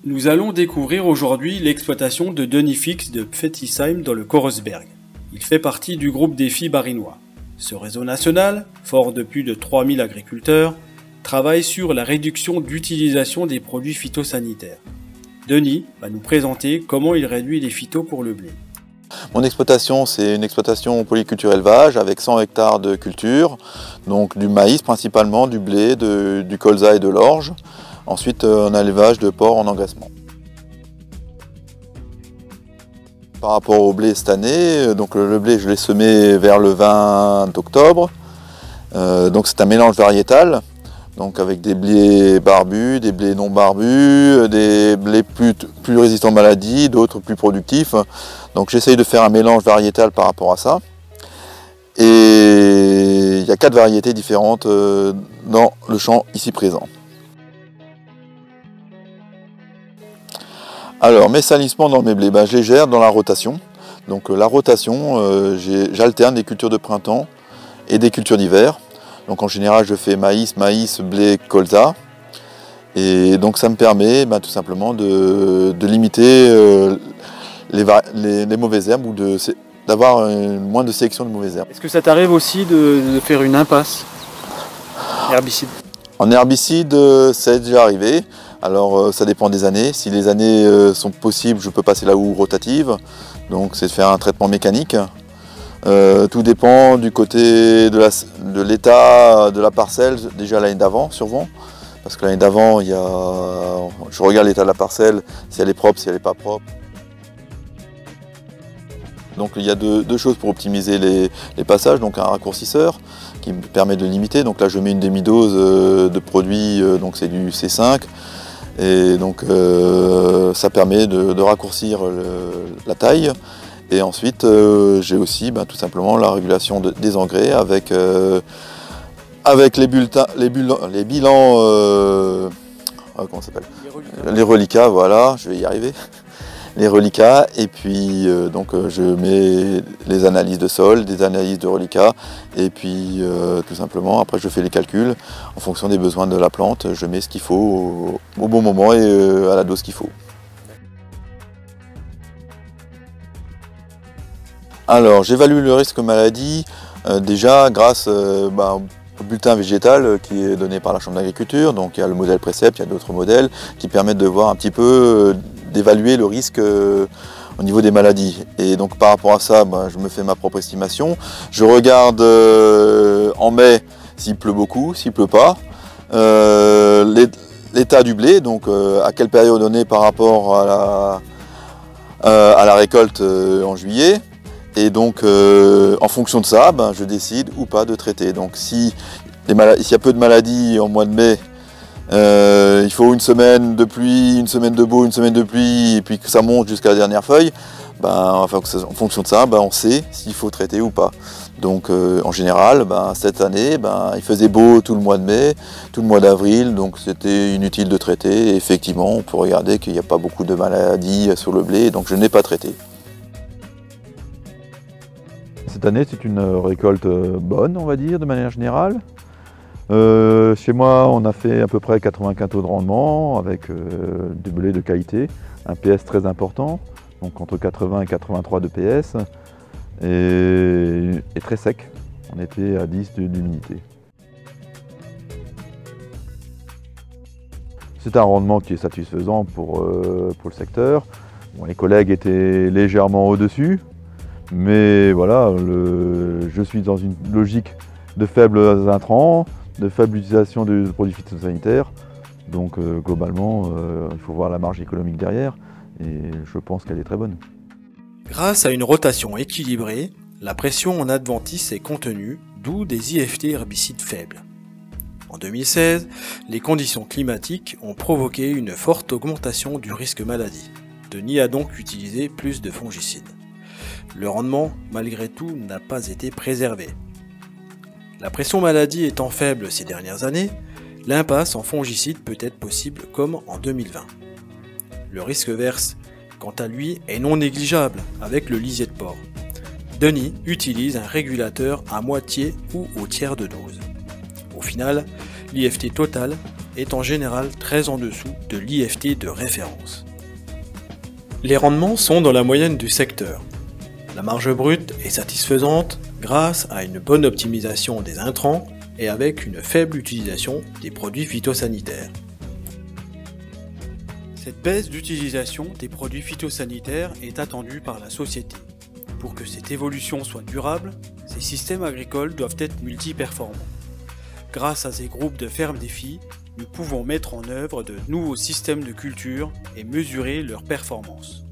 Nous allons découvrir aujourd'hui l'exploitation de Denis Fix de Pfettisheim dans le Korersberg. Il fait partie du groupe Défi barinois. Ce réseau national, fort de plus de 3000 agriculteurs, travaille sur la réduction d'utilisation des produits phytosanitaires. Denis va nous présenter comment il réduit les phytos pour le blé. Mon exploitation, c'est une exploitation polyculture élevage avec 100 hectares de culture, donc du maïs principalement, du blé, du colza et de l'orge. Ensuite, un élevage de porc en engraissement. Par rapport au blé cette année, donc le blé, je l'ai semé vers le 20 octobre. Donc c'est un mélange variétal, donc avec des blés barbus, des blés non barbus, des blés plus résistants aux maladies, d'autres plus productifs. Donc j'essaye de faire un mélange variétal par rapport à ça. Et il y a 4 variétés différentes dans le champ ici présent. Alors mes salissements dans mes blés, je les gère dans la rotation. Donc la rotation, j'alterne des cultures de printemps et des cultures d'hiver. Donc en général je fais maïs, blé, colza. Et donc ça me permet tout simplement de limiter les mauvaises herbes ou d'avoir moins de sélection de mauvaises herbes. Est-ce que ça t'arrive aussi de faire une impasse herbicide? En herbicide, ça est déjà arrivé. Alors ça dépend des années. Si les années sont possibles, je peux passer la houe rotative. Donc c'est de faire un traitement mécanique. Tout dépend du côté de l'état de la parcelle, déjà l'année d'avant, souvent. Parce que l'année d'avant, je regarde l'état de la parcelle, si elle est propre, si elle n'est pas propre. Donc il y a deux choses pour optimiser les passages, donc un raccourcisseur qui me permet de limiter. Donc là je mets une demi-dose de produit, donc c'est du C5. Et donc ça permet de raccourcir la taille. Et ensuite j'ai aussi tout simplement la régulation des engrais avec les bilans, comment ça s'appelle ? Les reliquats, voilà, je vais y arriver. Les reliquats, et puis donc je mets les analyses de sol, des analyses de reliquats, et puis tout simplement après je fais les calculs en fonction des besoins de la plante, je mets ce qu'il faut au bon moment et à la dose qu'il faut. Alors j'évalue le risque maladie déjà grâce au bulletin végétal qui est donné par la Chambre d'agriculture, donc il y a le modèle Précept, il y a d'autres modèles qui permettent de voir un petit peu d'évaluer le risque au niveau des maladies. Et donc par rapport à ça, je me fais ma propre estimation. Je regarde en mai s'il pleut beaucoup, s'il pleut pas. L'état du blé, donc à quelle période on est par rapport à la récolte en juillet. Et donc en fonction de ça, je décide ou pas de traiter. Donc s'il y a peu de maladies en mois de mai, il faut une semaine de pluie, une semaine de beau, une semaine de pluie, et puis que ça monte jusqu'à la dernière feuille, en fonction de ça, on sait s'il faut traiter ou pas. Donc en général, cette année, il faisait beau tout le mois de mai, tout le mois d'avril, donc c'était inutile de traiter. Et effectivement, on peut regarder qu'il n'y a pas beaucoup de maladies sur le blé, donc je n'ai pas traité. Cette année, c'est une récolte bonne, on va dire, de manière générale. Chez moi, on a fait à peu près 80 quintaux de rendement avec du blé de qualité, un PS très important, donc entre 80 et 83 de PS, et très sec. On était à 10 d'humidité. C'est un rendement qui est satisfaisant pour le secteur. Bon, les collègues étaient légèrement au-dessus, mais voilà, je suis dans une logique de faibles intrants, de faible utilisation de produits phytosanitaires. Donc globalement, il faut voir la marge économique derrière et je pense qu'elle est très bonne. Grâce à une rotation équilibrée, la pression en adventice est contenue, d'où des IFT herbicides faibles. En 2016, les conditions climatiques ont provoqué une forte augmentation du risque maladie. Denis a donc utilisé plus de fongicides. Le rendement, malgré tout, n'a pas été préservé. La pression maladie étant faible ces dernières années, l'impasse en fongicide peut être possible comme en 2020. Le risque verse, quant à lui, est non négligeable avec le lisier de porc. Denis utilise un régulateur à moitié ou au tiers de dose. Au final, l'IFT total est en général très en dessous de l'IFT de référence. Les rendements sont dans la moyenne du secteur. La marge brute est satisfaisante grâce à une bonne optimisation des intrants et avec une faible utilisation des produits phytosanitaires. Cette baisse d'utilisation des produits phytosanitaires est attendue par la société. Pour que cette évolution soit durable, ces systèmes agricoles doivent être multiperformants. Grâce à ces groupes de fermes défis, nous pouvons mettre en œuvre de nouveaux systèmes de culture et mesurer leur performance.